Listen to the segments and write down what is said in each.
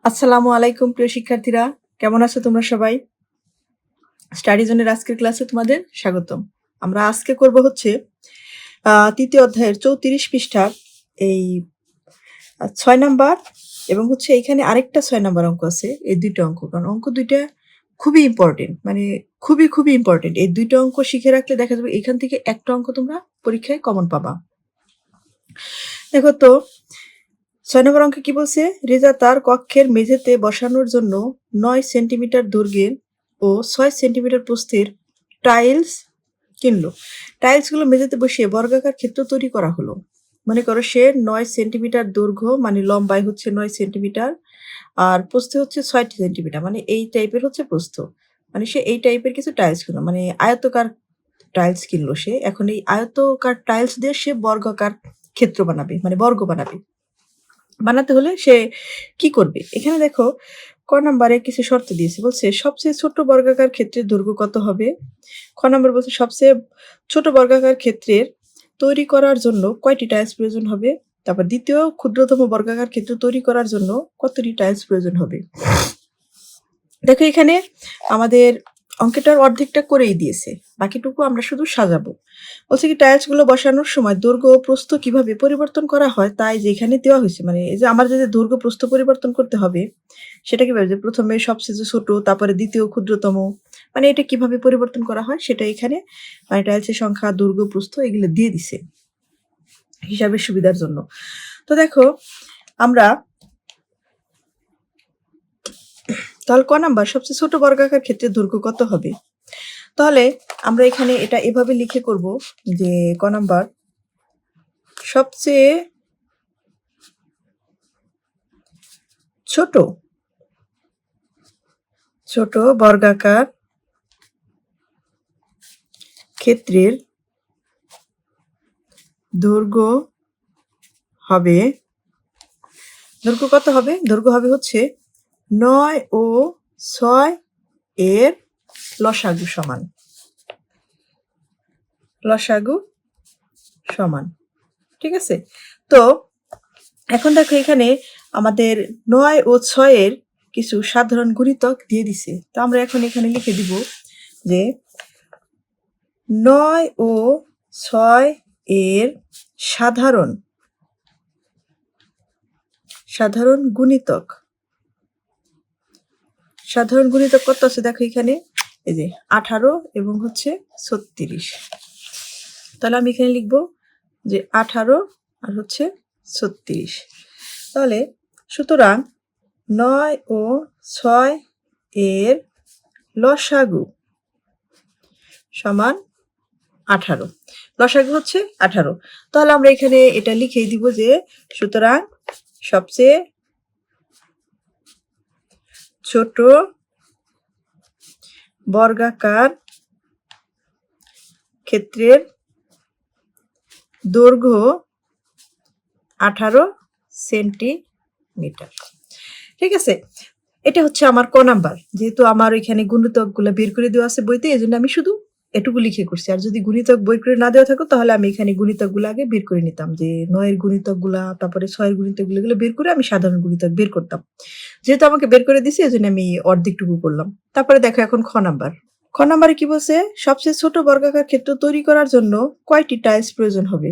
আসসালামু আলাইকুম প্রিয় শিক্ষার্থীরা, কেমন আছো তোমরা সবাই? স্টাডি জোনের আজকের ক্লাসে তোমাদের স্বাগতম। আমরা আজকে করব হচ্ছে তৃতীয় অধ্যায়ের 34 পৃষ্ঠার এই 6 নাম্বার এবং হচ্ছে এখানে আরেকটা 6 নাম্বার অঙ্ক আছে। এই দুইটা অঙ্ক, কারণ অঙ্ক দুইটা খুবই ইম্পর্টেন্ট, মানে খুবই ইম্পর্টেন্ট। এই দুইটা অঙ্ক শিখে রাখলে দেখা যাবে এখান থেকে একটা অঙ্ক তোমরা পরীক্ষায় কমন পাবা। দেখো তো 6 নম্বর অঙ্কে কি বলছে? রেজা তার কক্ষের মেঝেতে বসানোর জন্য 9 সেন্টিমিটার দৈর্ঘ্যের ও 6 সেন্টিমিটার প্রস্থের টাইলস কিনলো। টাইলসগুলো মেঝেতে বসিয়ে বর্গাকার ক্ষেত্র তৈরি করা হলো। মনে করো সে 9 সেন্টিমিটার দৈর্ঘ্য, মানে লম্বায় হচ্ছে 9 সেন্টিমিটার আর প্রস্থে হচ্ছে 6 সেন্টিমিটার, মানে এই টাইপের হচ্ছে প্রস্থ। মানে সে এই টাইপের কিছু টাইলস কিনলো, মানে আয়তকার টাইলস কিনলো সে। এখন এই আয়তকার টাইলস দিয়ে সে বর্গাকার ক্ষেত্র বানাবে, মানে বর্গ বানাবে। বানাতে হলে সে কি করবে? এখানে দেখো ক নাম্বারে কিছু শর্ত দিয়েছে। বলছে সবচেয়ে ছোট বর্গাকার ক্ষেত্রের দৈর্ঘ্য কত হবে? খ নাম্বার বলছে সবচেয়ে ছোট বর্গাকার ক্ষেত্রের তৈরি করার জন্য কয়টি টাইলস প্রয়োজন হবে? তারপর দ্বিতীয় ক্ষুদ্রতম বর্গাকার ক্ষেত্র তৈরি করার জন্য কতটি টাইলস প্রয়োজন হবে? দেখো এখানে আমাদের অঙ্কটার অর্ধেকটা করেই দিয়েছে, বাকিটুকু আমরা শুধু সাজাবো। বলছে কি টাইলসগুলো বসানোর সময় দৈর্ঘ্য ও প্রস্থ কিভাবে পরিবর্তন করা হয় তাই যে এখানে দেওয়া হয়েছে, মানে এই যে আমার যে দৈর্ঘ্য প্রস্থ পরিবর্তন করতে হবে সেটা কিভাবে, যে প্রথমে সবচেয়ে ছোট, তারপরে দ্বিতীয় ক্ষুদ্রতম, মানে এটা কিভাবে পরিবর্তন করা হয় সেটা এখানে মানে টাইলসের সংখ্যা, দৈর্ঘ্য, প্রস্থ এগুলো দিয়ে দিছে হিসাবের সুবিধার জন্য। তো দেখো আমরা তাহলে ক নাম্বার সবচেয়ে ছোট বর্গাকার ক্ষেত্রে দৈর্ঘ্য কত হবে? তাহলে আমরা এখানে এটা এভাবে লিখে করব যে ক নাম্বার সবচেয়ে ছোট বর্গাকার ক্ষেত্রের দৈর্ঘ্য হবে, দৈর্ঘ্য কত হবে? দৈর্ঘ্য হবে হচ্ছে 9 ও 6 এর লসাগু সমান, লসাগু সমান। ঠিক আছে? তো এখন দেখো এখানে আমাদের 9 ও 6 এর কিছু সাধারণ গুণিতক দিয়ে দিছে। তো আমরা এখন এখানে লিখে দিব যে 9 ও 6 এর সাধারণ গুণিতক। সাধারণ গুণিতক কত আছে দেখো এখানে, এই যে 18 এবং হচ্ছে 36। তাহলে আমি এখানে লিখব যে 18 আর হচ্ছে 36। তাহলে সুতরাং 9 ও 6 এর লসাগু সমান 18। লসাগু হচ্ছে 18। তাহলে আমরা এখানে এটা লিখেই দিব যে সুতরাং সবচেয়ে ছোট বর্গাকার ক্ষেত্রের দৈর্ঘ্য 18 সেন্টিমিটার। ঠিক আছে? এটা হচ্ছে আমার ক নাম্বার। যেহেতু আমার এখানে গুণিতকগুলো বের করে দেওয়া আছে বইতে, এজন্য আমি শুধু এটুকু লিখে করছি। আর যদি গুণিতক বই করে না দেওয়া থাকতো তাহলে আমি এখানে গুণিতকগুলো আগে বের করে নিতাম, যে 9 এর গুণিতকগুলা, তারপরে 6 এর গুণিতকগুলো এগুলো বের করে আমি সাধারণ গুণিতক বের করতাম। যেহেতু আমাকে বের করে দিছে এজন্য আমি অর্ধেকটুকু করলাম। তারপরে দেখো এখন খ নাম্বার। খ নাম্বারে কি বলছে? সবচেয়ে ছোট বর্গাকার ক্ষেত্র তৈরি করার জন্য কয়টি টাইলস প্রয়োজন হবে?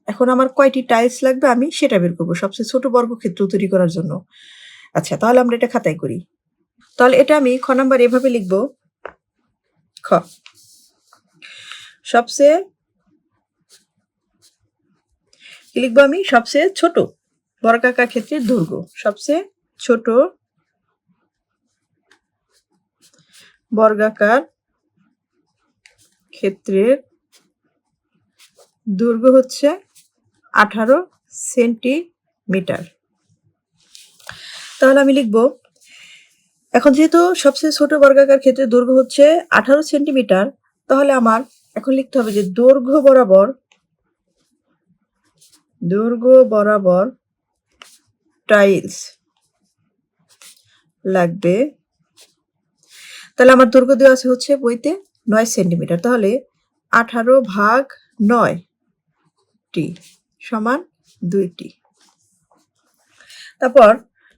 এখন আমার কয়টি টাইলস লাগবে আমি সেটা বের করব সবচেয়ে ছোট বর্গক্ষেত্র তৈরি করার জন্য। আচ্ছা, তাহলে আমরা এটা খাতায় করি। তাহলে এটা আমি খ নাম্বার এভাবে লিখব। খ সবচেয়ে কি লিখবো আমি? সবচেয়ে ছোট বর্গাকার ক্ষেত্রের দৈর্ঘ্য, সবচেয়ে ছোট বর্গাকার ক্ষেত্রের দৈর্ঘ্য হচ্ছে 18 সেন্টিমিটার। তাহলে আমি লিখব, এখন যেহেতু সবচেয়ে ছোট বর্গাকার ক্ষেত্রের দৈর্ঘ্য হচ্ছে 18 সেন্টিমিটার, তাহলে আমার এখন লিখতে হবে যে দৈর্ঘ্য বরাবর টাইলস লাগবে। তাহলে আমার দৈর্ঘ্য দেওয়া আছে হচ্ছে বইতে 9 সেন্টিমিটার। তাহলে 18/9 সমান 2টি। তারপর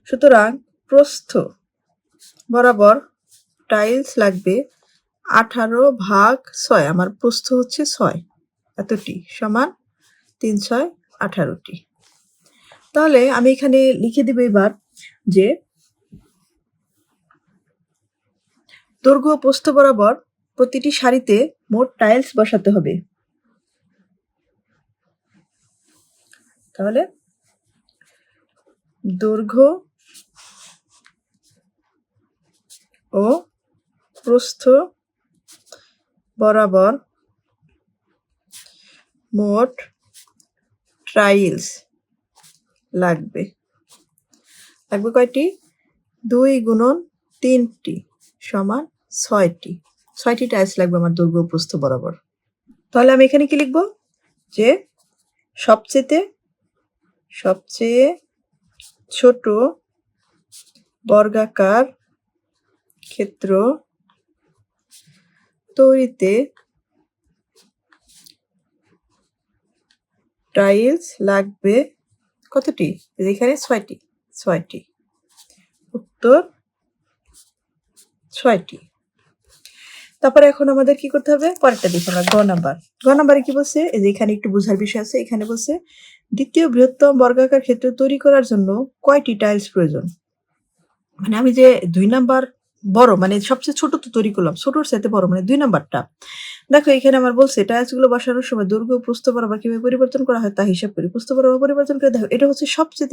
সুতরাং প্রস্থ বরাবর টাইলস লাগবে 18/6। আমার প্রস্থ হচ্ছে 6, এতটি সমান 3 × 6 = 18টি। তাহলে আমি এখানে লিখে দিব এবার যে দৈর্ঘ্য ও প্রস্থ বরাবর প্রতিটি সারিতে মোট টাইলস বসাতে হবে। তাহলে দৈর্ঘ্য ও প্রস্থ বরাবর মোট টাইলস লাগবে কয়টি? 2 × 3টি সমান 6টি। 6টি টাইলস লাগবে আমার দৈর্ঘ্য ও প্রস্থ বরাবর। তাহলে আমি এখানে কি লিখব? যে সবচেয়ে ছোট বর্গাকার ক্ষেত্র তৈরিতে টাইলস লাগবে কতটি? এখানে 6টি। উত্তর 6টি। তারপরে এখন আমাদের কি করতে হবে? পরেরটা দেখি আমরা গ নাম্বার। গ নাম্বারে কি বলছে? এই যে এখানে একটু বোঝার বিষয় আছে। এখানে বলছে দ্বিতীয় বৃহত্তম বর্গাকার ক্ষেত্র তৈরি করার জন্য কয়টি টাইলস প্রয়োজন? মানে আমি যে 2 নাম্বার বড়, মানে সবচেয়ে ছোট তো তৈরি করলাম, ছোটর চাইতে বড় মানে 2 নাম্বারটা। দেখো এখানে আমার বলছে টাইলসগুলো বসানোর সময় দৈর্ঘ্য ও প্রস্থ বরাবর কিভাবে পরিবর্তন করা হয় তা হিসাব করি। প্রস্থ বরাবর পরিবর্তন করে দেখো এটা হচ্ছে সবচেয়ে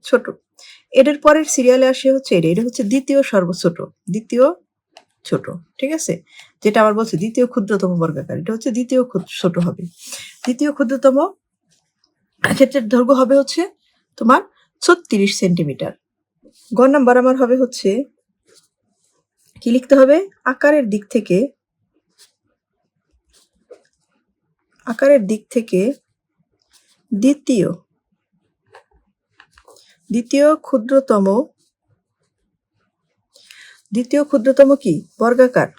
ছোট। এটার পরের সিরিয়ালে আসে হচ্ছে এটা হচ্ছে দ্বিতীয় ছোট। ঠিক আছে? যেটা আমার বলছে দ্বিতীয় ক্ষুদ্রতম বর্গাকার, এটা হচ্ছে দ্বিতীয় ছোট হবে। দ্বিতীয় ক্ষুদ্রতম ক্ষেত্রের দৈর্ঘ্য হবে হচ্ছে তোমার 36 সেন্টিমিটার। গ নাম্বার আমার হবে হচ্ছে কি লিখতে হবে? আকারের দিক থেকে দ্বিতীয় ক্ষুদ্রতম কি? বর্গাকার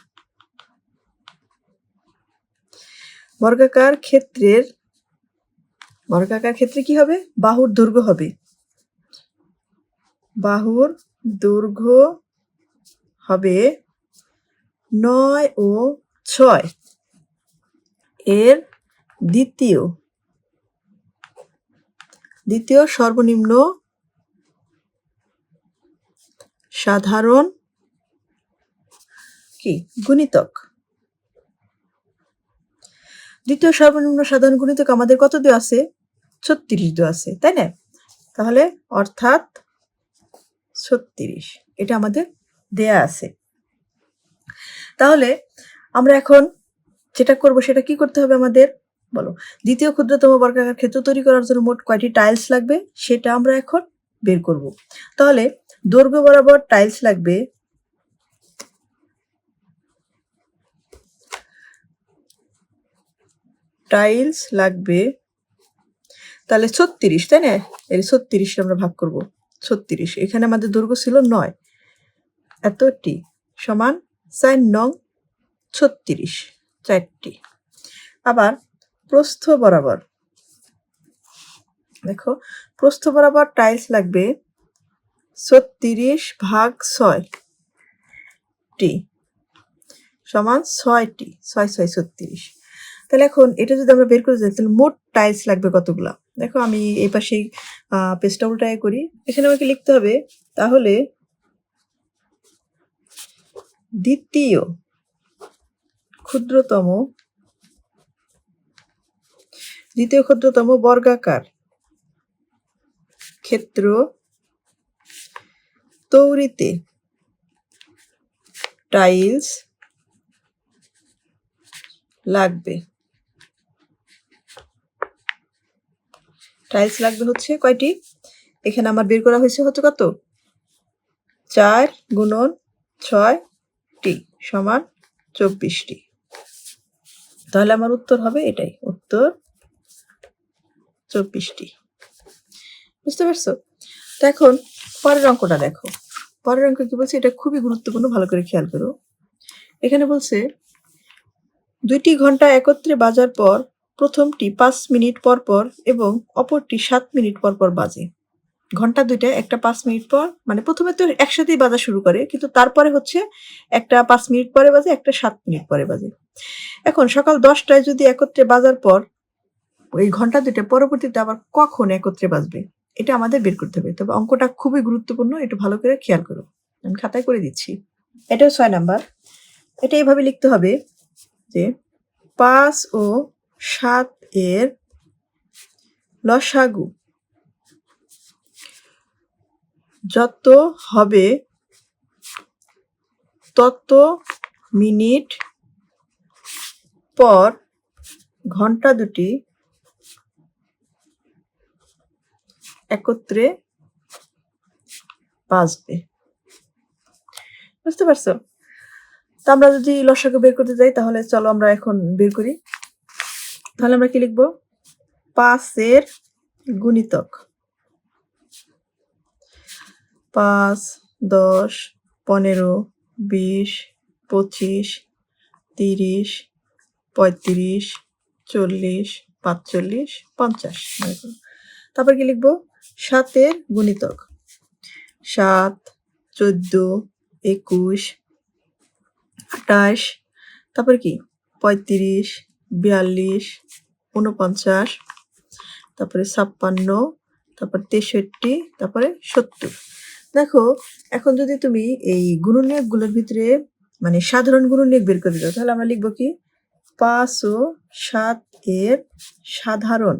ক্ষেত্রে কি হবে? বাহুর দৈর্ঘ্য হবে। বাহুর দৈর্ঘ্য হবে 9 ও 6 এর দ্বিতীয় সর্বনিম্ন সাধারণ কি গুণিতক। দ্বিতীয় সর্বনিম্ন সাধারণ গুণিতক আমাদের কত দেওয়া আছে? 36 দেওয়া আছে, তাই না? তাহলে অর্থাৎ 36 এটা আমাদের দেয়া আছে। তাহলে আমরা এখন যেটা করব সেটা কি করতে হবে আমাদের? বলো, দ্বিতীয় ক্ষুদ্রতম বর্গাকার ক্ষেত্র তৈরি করার জন্য মোট কয়টি টাইলস লাগবে সেটা আমরা এখন বের করব। তাহলে দৈর্ঘ্য বরাবর টাইলস লাগবে তাহলে 36, তাই না? এর 36 আমরা ভাগ করব। 36 এখানে আমাদের দৈর্ঘ্য ছিল 9, এতটি সমান 4 নং 36, 4টি। আবার প্রস্থ বরাবর দেখো, প্রস্থ বরাবর টাইলস লাগবে 36/6টি সমান 6টি। 6 6 36। তাহলে এখন এটা যদি আমরা বের করে যাই তাহলে মোট টাইলস লাগবে কতগুলা? দেখো আমি এই পাশে পেজটা উল্টায় করি। এখানে আমাকে লিখতে হবে তাহলে দ্বিতীয় ক্ষুদ্রতম বর্গাকার ক্ষেত্র তৈরিতে টাইলস লাগবে হচ্ছে কয়টি? এখানে আমার বের করা হয়েছে হচ্ছে কত? 4 × 6টি সমান 24টি। তাহলে আমার উত্তর হবে এটাই, উত্তর 24টি। বুঝতে পারছো? তো এখন পরের অঙ্কটা দেখো। পরের অঙ্ক কি বলছে? এটা খুবই গুরুত্বপূর্ণ, ভালো করে খেয়াল করো। এখানে বলছে 2টি ঘন্টা একত্রে বাজার পর প্রথমটি 5 মিনিট পর পর এবং অপরটি 7 মিনিট পর পর বাজে। ঘন্টা দুইটা, একটা 5 মিনিট পর, মানে প্রথমে তো একসাথেই বাজা শুরু করে, কিন্তু তারপরে হচ্ছে একটা 5 মিনিট পরে বাজে, একটা 7 মিনিট পরে বাজে। এখন সকাল 10টায় যদি একত্রে বাজার পর এই ঘন্টা দুইটা পরবর্তীতে আবার কখন একত্রে বাজবে, এটা আমাদের বের করতে হবে। তবে অঙ্কটা খুবই গুরুত্বপূর্ণ, একটু ভালো করে খেয়াল করো। আমি খাতায় করে দিচ্ছি। এটাও 6 নাম্বার। এটা এইভাবে লিখতে হবে যে 5 ও 7 এর লসাগু যত হবে তত মিনিট পর ঘন্টা দুটি একত্রে বাজবে। বুঝতে পারছো? তো আমরা যদি লসাগু বের করতে যাই, তাহলে চলো আমরা এখন বের করি। তাহলে আমরা কি লিখবো? 5 এর গুণিতক 5, 10, 15, 20, 25, 30, 35, 40, 45, 50। তারপর কি লিখবো? 7 এর গুণিতক 7, 14, 21, 28, তারপর কি 35, 42, 49, তারপরে 56, তারপর 63, তারপরে 70। দেখো, এখন যদি তুমি এই গুণনীয়কগুলোর ভিতরে মানে সাধারণ গুণনীয়ক বের করে দাও, তাহলে আমরা লিখবো কি 5 ও 7 এর সাধারণ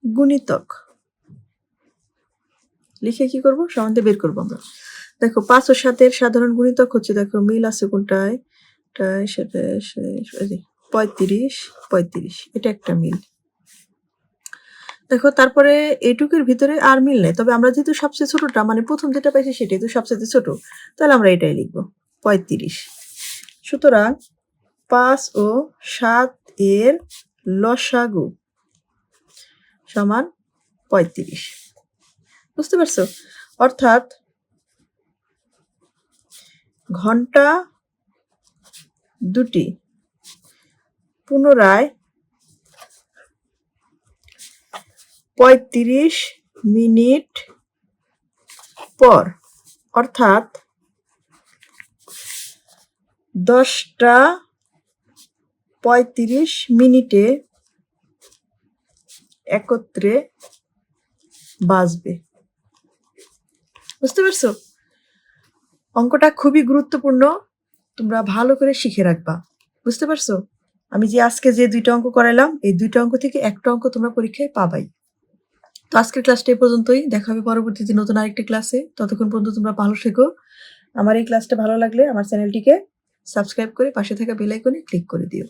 গুণিতক লিখে কি করবো? সমানতে বের করবো আমরা। দেখো 5 ও 7 এর সাধারণ গুণিতক হচ্ছে, দেখো মিল আছে কোনটায়, 35, 35, এটা একটা মিল। দেখো তারপরে এইটুকুর ভিতরে আর মিল নেই, তবে আমরা যেহেতু সবচেয়ে ছোটটা মানে প্রথম যেটা পাইছি সেটাই তো সবচেয়ে ছোট, তাহলে আমরা এটাই লিখবো 35। সুতরাং 5 ও 7 এর লসাগু সমান 35। বুঝতে পারছো? অর্থাৎ ঘন্টা দুটি পুনরায় 35 মিনিট পর, অর্থাৎ 10টা 35 মিনিটে একত্রে বাজবে। বুঝতে পারছো? অঙ্কটা খুবই গুরুত্বপূর্ণ, তোমরা ভালো করে শিখে রাখবা। বুঝতে পারছো? আমি যে আজকে যে 2টা অঙ্ক করাইলাম, এই 2টা অঙ্ক থেকে একটা অঙ্ক তোমরা পরীক্ষায় পাবাই। তো আজকের ক্লাসটা এই পর্যন্তই। দেখা হবে পরবর্তীতে নতুন আরেকটা ক্লাসে। ততক্ষণ পর্যন্ত তোমরা ভালো থেকো। আমার এই ক্লাসটা ভালো লাগলে আমার চ্যানেলটিকে সাবস্ক্রাইব করে পাশে থাকা বেল আইকনে ক্লিক করে দিও।